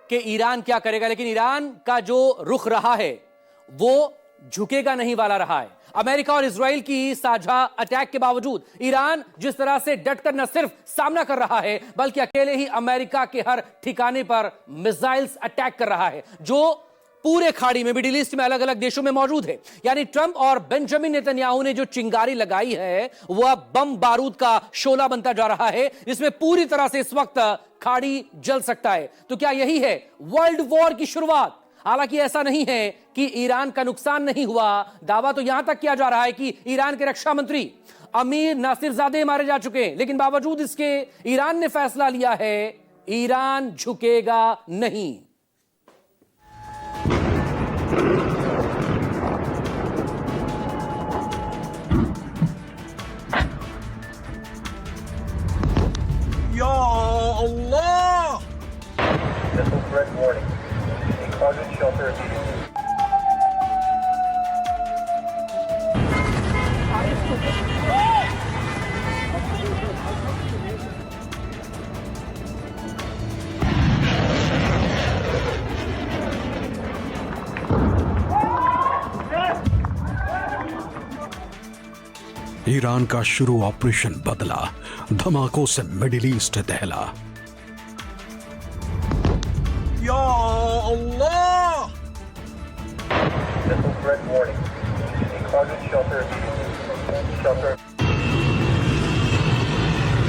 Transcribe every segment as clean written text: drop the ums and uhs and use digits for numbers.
कि ईरान क्या करेगा, लेकिन ईरान का जो रुख रहा है वो झुकेगा नहीं वाला रहा है। अमेरिका और इजराइल की साझा अटैक के बावजूद ईरान जिस तरह से डटकर न सिर्फ सामना कर रहा है बल्कि अकेले ही अमेरिका के हर ठिकाने पर मिसाइल्स अटैक कर रहा है, जो पूरे खाड़ी में, मिडिल ईस्ट में अलग अलग देशों में मौजूद है। यानी ट्रंप और बेंजामिन नेतन्याहू ने जो चिंगारी लगाई है वह बम बारूद का शोला बनता जा रहा है, जिसमें पूरी तरह से इस वक्त खाड़ी जल सकता है। तो क्या यही है वर्ल्ड वॉर की शुरुआत? हालांकि ऐसा नहीं है कि ईरान का नुकसान नहीं हुआ। दावा तो यहां तक किया जा रहा है कि ईरान के रक्षा मंत्री अमीर नासिरजादे मारे जा चुके हैं, लेकिन बावजूद इसके ईरान ने फैसला लिया है ईरान झुकेगा नहीं। या अल्लाह! Missile threat warning. A closet shelter immediately. Iran का शुरू ऑपरेशन बदला, धमाकों से मिडिल ईस्ट दहला। या अल्लाह! Missile threat warning. A closet shelter immediately. Shelter.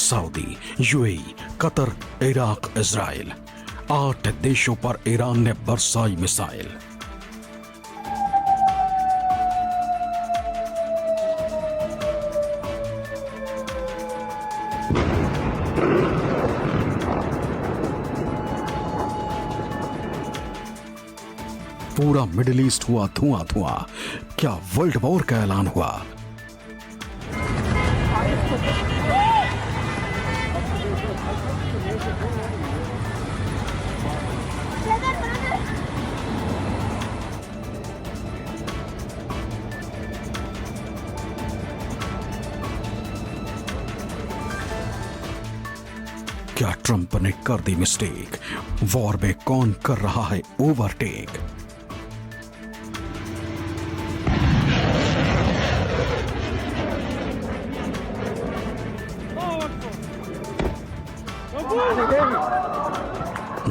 Saudi, UAE, Qatar, Iraq, Israel, 8 देशों पर ईरान ने बरसाई मिसाइल। पूरा मिडिल ईस्ट हुआ धुआं धुआं। क्या वर्ल्ड वॉर का ऐलान हुआ? क्या ट्रंप ने कर दी मिस्टेक? वॉर में कौन कर रहा है ओवरटेक?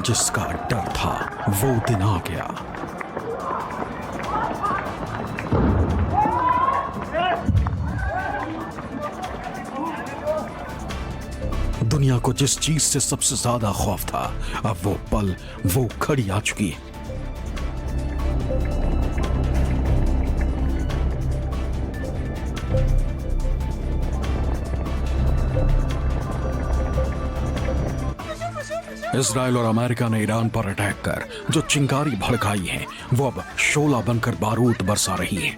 जिसका डर था वो दिन आ गया। दुनिया को जिस चीज से सबसे ज्यादा खौफ था, अब वो पल, वो घड़ी आ चुकी है। इजराइल और अमेरिका ने ईरान पर अटैक कर जो चिंगारी भड़काई है वो अब शोला बनकर बारूद बरसा रही है।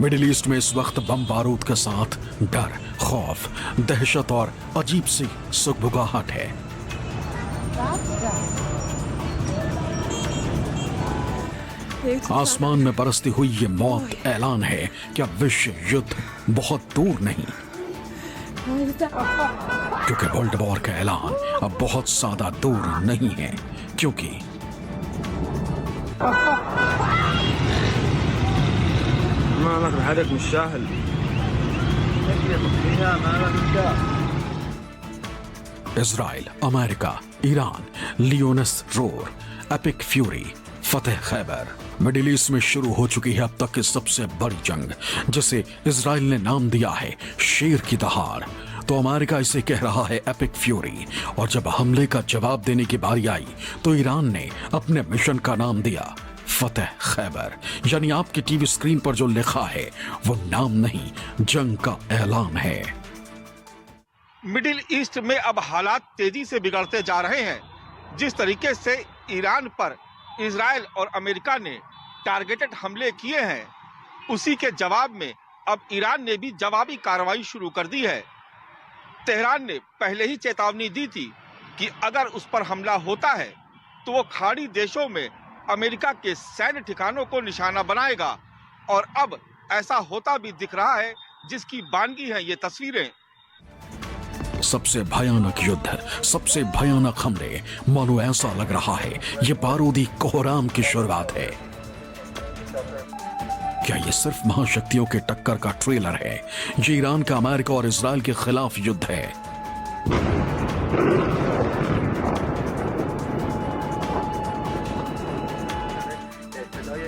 मिडिल ईस्ट में इस वक्त बम बारूद के साथ डर, खौफ, दहशत और अजीब सी सुगबुगाहट है। आसमान में बरसती हुई ये मौत ऐलान है कि अब विश्व युद्ध बहुत दूर नहीं, क्योंकि वर्ल्ड वॉर का ऐलान अब बहुत ज्यादा दूर नहीं है, क्योंकि Israel, America, Iran, lion's roar, epic fury, फतेह खैबर। मिडिल ईस्ट में शुरू हो चुकी है अब तक की सबसे बड़ी जंग, जिसे इजराइल ने नाम दिया है शेर की दहाड़, तो अमेरिका इसे कह रहा है एपिक फ्यूरी। और जब हमले का जवाब देने की बारी आई तो ईरान ने अपने मिशन का नाम दिया फतेह खैबर। यानी आपकी टीवी स्क्रीन पर जो लिखा है वो नाम नहीं, जंग का ऐलान है। मिडिल ईस्ट में अब हालात तेजी से बिगड़ते जा रहे हैं। जिस तरीके से ईरान पर इजराइल और अमेरिका ने टारगेटेड हमले किए हैं, उसी के जवाब में अब ईरान ने भी जवाबी कार्रवाई शुरू कर दी है। तेहरान ने पहले ही चेतावनी दी थी कि अगर उस पर हमला होता है तो वो खाड़ी देशों में अमेरिका के सैन्य ठिकानों को निशाना बनाएगा, और अब ऐसा होता भी दिख रहा है, जिसकी बानगी है ये तस्वीरें। सबसे भयानक युद्ध, सबसे भयानक हमले, मानो ऐसा लग रहा है ये बारूदी कोहराम की शुरुआत है। क्या ये सिर्फ महाशक्तियों के टक्कर का ट्रेलर है? ये ईरान का अमेरिका और इजराइल के खिलाफ युद्ध है।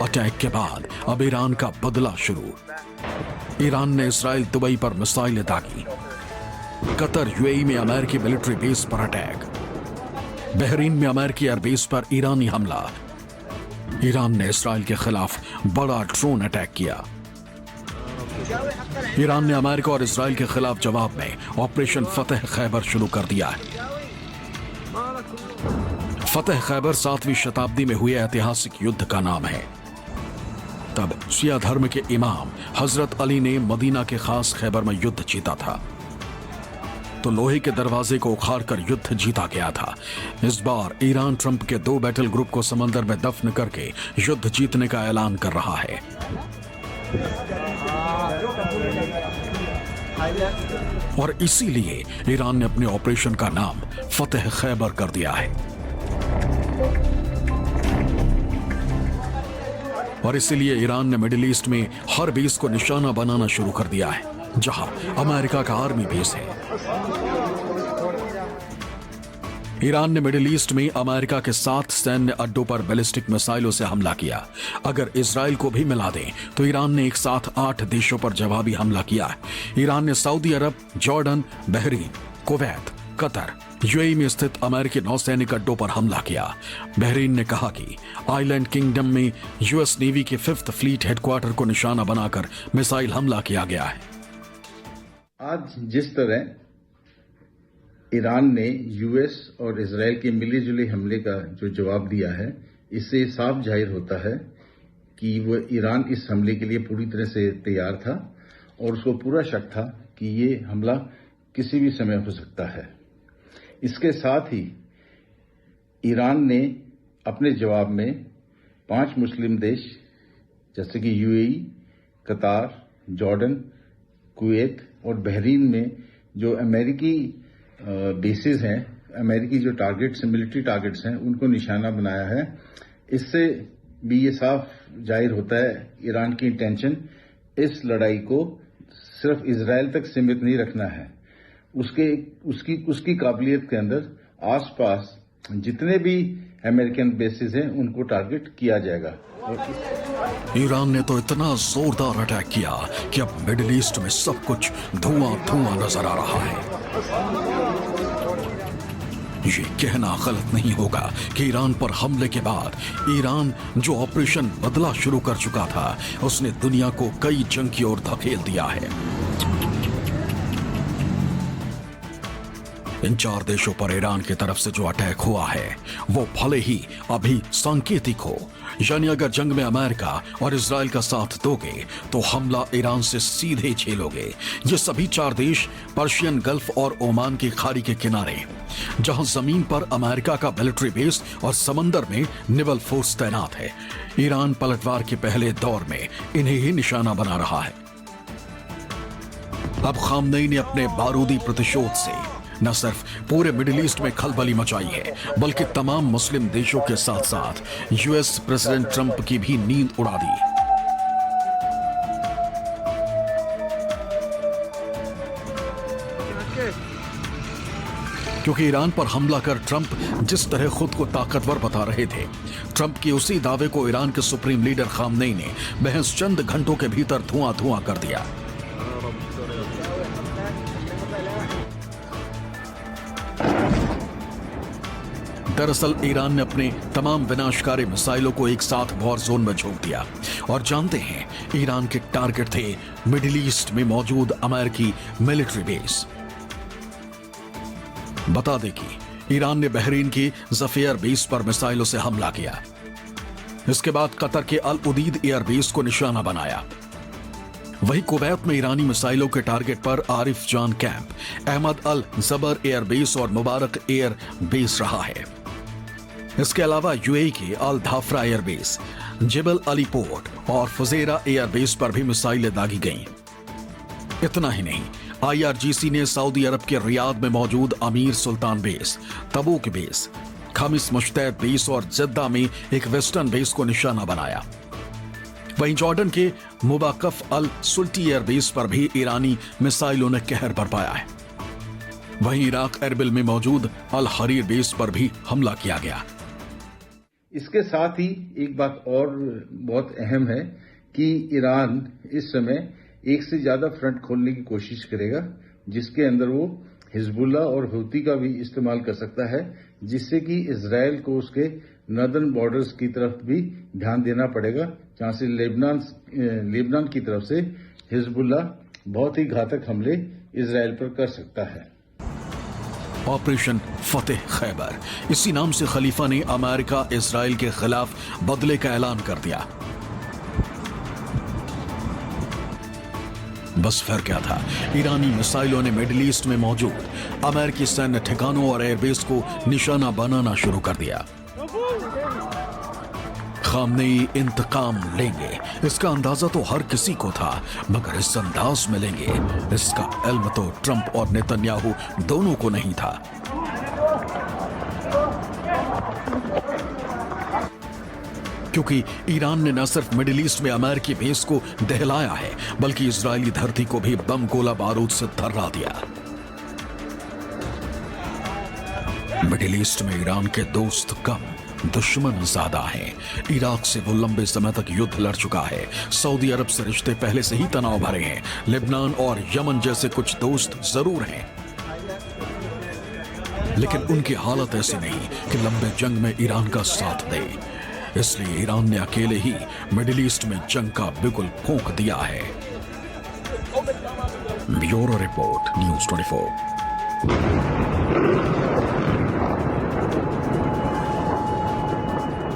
अटैक के बाद अब ईरान का बदला शुरू। ईरान ने इजराइल दुबई पर मिसाइलें दागी। कतर यूएई में अमेरिकी मिलिट्री बेस पर अटैक। बहरीन में अमेरिकी एयरबेस पर ईरानी हमला। ईरान ने इजराइल के खिलाफ बड़ा ड्रोन अटैक किया। ईरान ने अमेरिका और इजराइल के खिलाफ जवाब में ऑपरेशन फतेह खैबर शुरू कर दिया है। फतेह खैबर 7वीं शताब्दी में हुए ऐतिहासिक युद्ध का नाम है। तब शिया धर्म के इमाम हजरत अली ने मदीना के खास खैबर में युद्ध जीता था, तो लोहे के दरवाजे को उखाड़कर युद्ध जीता गया था। इस बार ईरान ट्रंप के 2 बैटल ग्रुप को समंदर में दफन करके युद्ध जीतने का ऐलान कर रहा है। और इसीलिए ईरान ने अपने ऑपरेशन का नाम फतेह खैबर कर दिया है। और इसीलिए ईरान ने मिडिल ईस्ट में हर बेस को निशाना बनाना शुरू कर दिया है जहां अमेरिका का आर्मी बेस है। ईरान ने मिडिल ईस्ट में अमेरिका के 7 सैन्य अड्डों पर बैलिस्टिक मिसाइलों से हमला किया। अगर इजराइल को भी मिला दें तो ईरान ने एक साथ 8 देशों पर जवाबी हमला किया है। ईरान ने सऊदी अरब, Jordan, Bahrain, Kuwait, Qatar, UAE में स्थित अमेरिकी नौसैनिक अड्डों पर हमला किया। बहरीन ने कहा कि आइलैंड किंगडम में यूएस नेवी के 5th फ्लीट हेडक्वार्टर को निशाना बनाकर मिसाइल हमला किया गया है। आज जिस तरह ईरान ने यूएस और इजराइल के मिले-जुले हमले का जो जवाब दिया है, इससे साफ जाहिर होता है कि वो ईरान इस हमले के लिए पूरी तरह से तैयार था और उसको पूरा शक था कि ये हमला किसी भी समय हो सकता है। इसके साथ ही ईरान ने अपने जवाब में 5 मुस्लिम देश जैसे कि यूएई, कतार, जॉर्डन, कुवैत और बहरीन में जो अमेरिकी बेसिस हैं, अमेरिकी जो टारगेट्स हैं, मिलिट्री टारगेट्स हैं, उनको निशाना बनाया है। इससे भी ये साफ जाहिर होता है ईरान की इंटेंशन इस लड़ाई को सिर्फ इजराइल तक सीमित नहीं रखना है। उसकी काबिलियत के अंदर आसपास जितने भी अमेरिकन बेसिस हैं उनको टारगेट किया जाएगा। ईरान ने तो इतना जोरदार अटैक किया कि अब मिडिल ईस्ट में सब कुछ धुआं धुआं नजर आ रहा है। ये कहना गलत नहीं होगा कि ईरान पर हमले के बाद ईरान जो ऑपरेशन बदला शुरू कर चुका था, उसने दुनिया को कई जंग की ओर धकेल दिया है। इन 4 देशों पर ईरान की तरफ से जो अटैक हुआ है वो भले ही अभी सांकेतिक हो, यानी अगर जंग में अमेरिका और इजराइल का साथ दोगे तो हमला ईरान से सीधे झेलोगे। ये सभी 4 देश पर्शियन गल्फ और ओमान की खाड़ी के किनारे, जहां जमीन पर अमेरिका का मिलिट्री बेस और समंदर में नेवल फोर्स तैनात है। ईरान पलटवार के पहले दौर में इन्हें ही निशाना बना रहा है। अब खामनेई ने अपने बारूदी प्रतिशोध से न सिर्फ पूरे मिडिल ईस्ट में खलबली मचाई है, बल्कि तमाम मुस्लिम देशों के साथ साथ यूएस प्रेसिडेंट ट्रंप की भी नींद उड़ा दी। क्योंकि ईरान पर हमला कर ट्रंप जिस तरह खुद को ताकतवर बता रहे थे, ट्रंप के उसी दावे को ईरान के सुप्रीम लीडर खामनेई ने महज चंद घंटों के भीतर धुआं धुआं कर दिया। दरअसल ईरान ने अपने तमाम विनाशकारी मिसाइलों को एक साथ वॉर जोन में झोंक दिया और जानते हैं ईरान के टारगेट थे मिडिल ईस्ट में मौजूद अमेरिकी मिलिट्री बेस। बता दें कि ईरान ने बहरीन की ज़फियर बेस पर मिसाइलों से हमला किया। इसके बाद कतर के अल उदीद एयरबेस को निशाना बनाया। वहीं कुवैत में ईरानी मिसाइलों के टारगेट पर आरिफ जान कैंप, अहमद अल जबर एयरबेस और मुबारक एयर बेस रहा है। इसके अलावा यूएई के अल धाफरा एयरबेस, जिबल अली पोर्ट और फुजेरा एयरबेस पर भी मिसाइलें दागी गईं। इतना ही नहीं, आईआरजीसी ने सऊदी अरब के रियाद में मौजूद अमीर सुल्तान बेस, तबूक बेस, खमिस मुश्तैद बेस और जद्दा में एक वेस्टर्न बेस को निशाना बनाया। वहीं जॉर्डन के मुबाकफ अल सुल्टी एयरबेस पर भी ईरानी मिसाइलों ने कहर बरपाया है। वहीं इराक एरबिल में मौजूद अल हरीर बेस पर भी हमला किया गया। इसके साथ ही एक बात और बहुत अहम है कि ईरान इस समय एक से ज्यादा फ्रंट खोलने की कोशिश करेगा, जिसके अंदर वो हिजबुल्लाह और हूती का भी इस्तेमाल कर सकता है, जिससे कि इजराइल को उसके नॉर्दर्न बॉर्डर्स की तरफ भी ध्यान देना पड़ेगा, जहां से लेबनान की तरफ से हिजबुल्लाह बहुत ही घातक हमले इजराइल पर कर सकता है। ऑपरेशन फतेह खैबर, इसी नाम से खलीफा ने अमेरिका इजराइल के खिलाफ बदले का ऐलान कर दिया। बस फिर क्या था, ईरानी मिसाइलों ने मिडिल ईस्ट में मौजूद अमेरिकी सैन्य ठिकानों और एयरबेस को निशाना बनाना शुरू कर दिया। खामनेई इंतकाम लेंगे, इसका अंदाजा तो हर किसी को था, मगर इस अंदाज में लेंगे, इसका इल्म तो ट्रंप और नेतन्याहू दोनों को नहीं था। क्योंकि ईरान ने न सिर्फ मिडिल ईस्ट में अमेरिकी बेस को दहलाया है, बल्कि इजरायली धरती को भी बम गोला बारूद से थर्रा दिया। मिडिल ईस्ट में ईरान के दोस्त कम, दुश्मन ज्यादा हैं। इराक से वो लंबे समय तक युद्ध लड़ चुका है। सऊदी अरब से रिश्ते पहले से ही तनाव भरे हैं। लेबनान और यमन जैसे कुछ दोस्त जरूर हैं, लेकिन उनकी हालत ऐसी नहीं कि लंबे जंग में ईरान का साथ दे। इसलिए ईरान ने अकेले ही मिडिल ईस्ट में जंग का बिगुल फूंक दिया है। Bureau report, news 24।